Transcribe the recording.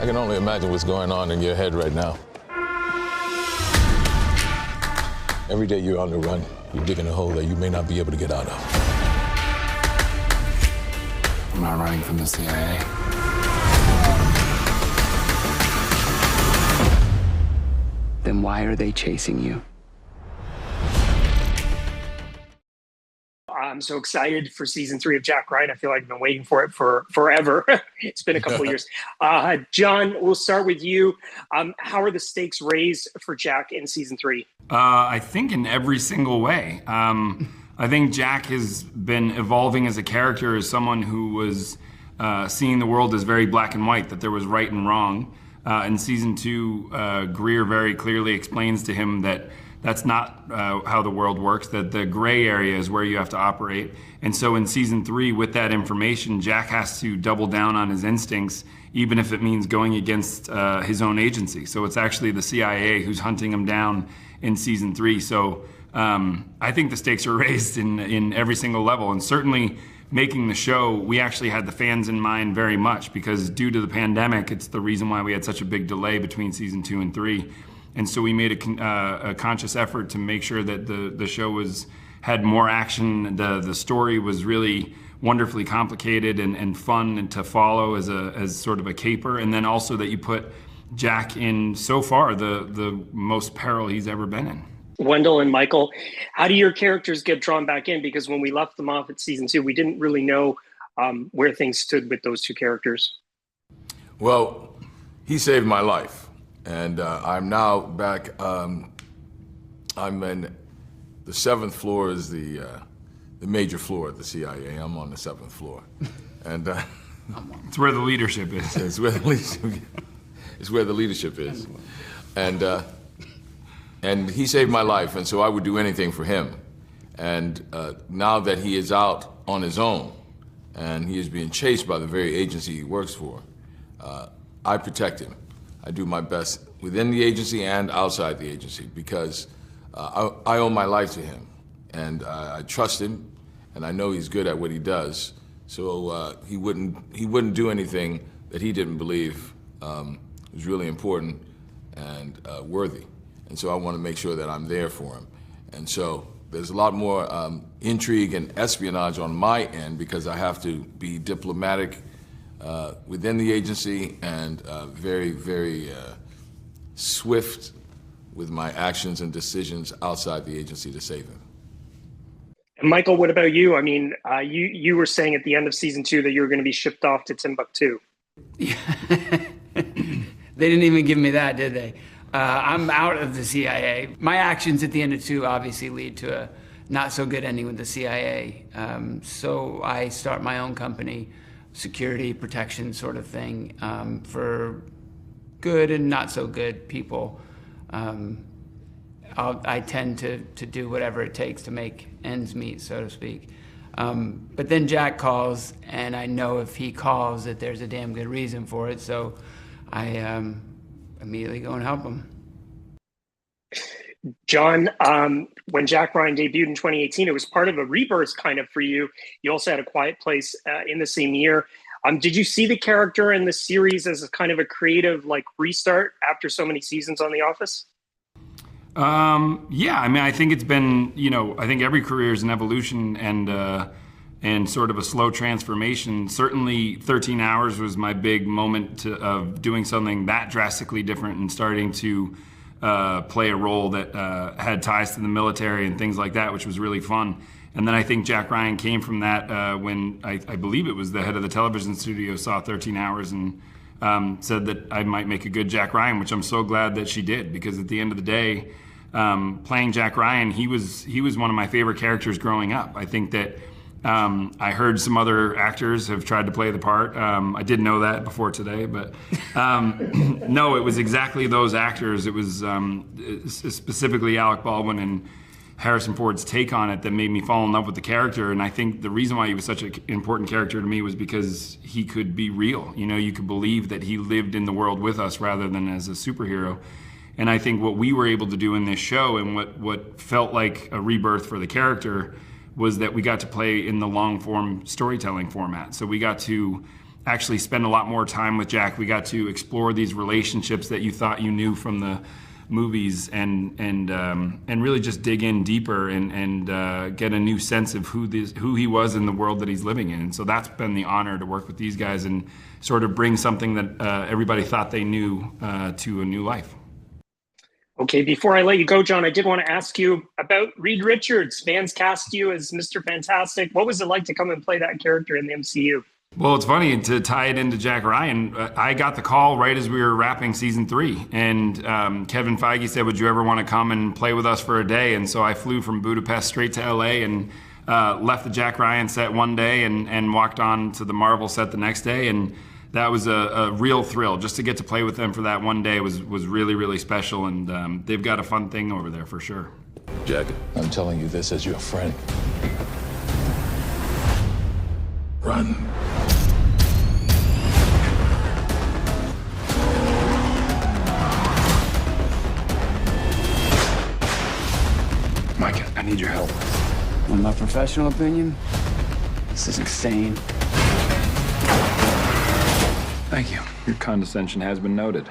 I can only imagine what's going on in your head right now. Every day you're on the run, you're digging a hole that you may not be able to get out of. I'm not running from the CIA. Then why are they chasing you? I'm so excited for season 3 of Jack Ryan. I feel like I've been waiting for it for forever. It's been a couple of years. John, we'll start with you. How are the stakes raised for Jack in season 3? I think in every single way. I think Jack has been evolving as a character, as someone who was seeing the world as very black and white, that there was right and wrong. In season 2, Greer very clearly explains to him that that's not how the world works, that the gray area is where you have to operate. And so in season 3, with that information, Jack has to double down on his instincts, even if it means going against his own agency. So it's actually the CIA who's hunting him down in season 3. So I think the stakes are raised in every single level. And certainly making the show, we actually had the fans in mind very much, because due to the pandemic, it's the reason why we had such a big delay between season 2 and 3. And so we made a conscious effort to make sure that the show had more action. The story was really wonderfully complicated and fun and to follow as sort of a caper. And then also that you put Jack in, so far, the most peril he's ever been in. Wendell and Michael, how do your characters get drawn back in? Because when we left them off at season 2, we didn't really know where things stood with those two characters. Well, he saved my life. And I'm now back, I'm in, the 7th floor is the major floor at the CIA. I'm on the 7th floor. And it's where the leadership is. It's where the leadership is. And he saved my life, and so I would do anything for him. And now that he is out on his own, and he is being chased by the very agency he works for, I protect him. I do my best within the agency and outside the agency, because I owe my life to him, and I trust him, and I know he's good at what he does. So he wouldn't do anything that he didn't believe was really important and worthy. And so I want to make sure that I'm there for him. And so there's a lot more intrigue and espionage on my end, because I have to be diplomatic within the agency and very, very swift with my actions and decisions outside the agency to save him. And Michael, what about you? I mean, you were saying at the end of season 2 that you were going to be shipped off to Timbuktu. Yeah. They didn't even give me that, did they? I'm out of the CIA. My actions at the end of 2 obviously lead to a not so good ending with the CIA. So I start my own company, security protection sort of thing, for good and not so good people. I tend to do whatever it takes to make ends meet, so to speak. But then Jack calls, and I know if he calls that there's a damn good reason for it, so I immediately go and help him. John, when Jack Ryan debuted in 2018, it was part of a rebirth kind of for you. You also had A Quiet Place in the same year. Did you see the character in the series as a kind of a creative restart after so many seasons on The Office? Yeah, I mean, I think it's been, I think every career is an evolution and sort of a slow transformation. Certainly 13 Hours was my big moment of doing something that drastically different and starting to play a role that had ties to the military and things like that, which was really fun. And then I think Jack Ryan came from that when I believe it was the head of the television studio saw 13 Hours and said that I might make a good Jack Ryan, which I'm so glad that she did, because at the end of the day, playing Jack Ryan, he was one of my favorite characters growing up. I think that I heard some other actors have tried to play the part. I didn't know that before today, but no, it was exactly those actors. It was specifically Alec Baldwin and Harrison Ford's take on it that made me fall in love with the character. And I think the reason why he was such an important character to me was because he could be real. You could believe that he lived in the world with us rather than as a superhero. And I think what we were able to do in this show, and what felt like a rebirth for the character, was that we got to play in the long form storytelling format. So we got to actually spend a lot more time with Jack. We got to explore these relationships that you thought you knew from the movies, and really just dig in deeper and get a new sense of who he was in the world that he's living in. And so that's been the honor to work with these guys and sort of bring something that everybody thought they knew to a new life. Okay, before I let you go, John, I did want to ask you about Reed Richards. Fans cast you as Mr. Fantastic. What was it like to come and play that character in the MCU? Well, it's funny to tie it into Jack Ryan. I got the call right as we were wrapping season 3, and Kevin Feige said, "Would you ever want to come and play with us for a day?" And so I flew from Budapest straight to LA and left the Jack Ryan set one day and walked on to the Marvel set the next day, and that was a real thrill. Just to get to play with them for that one day was really, really special, and they've got a fun thing over there for sure. Jack, I'm telling you this as your friend. Run. Mike, I need your help. In my professional opinion, this is insane. Thank you. Your condescension has been noted.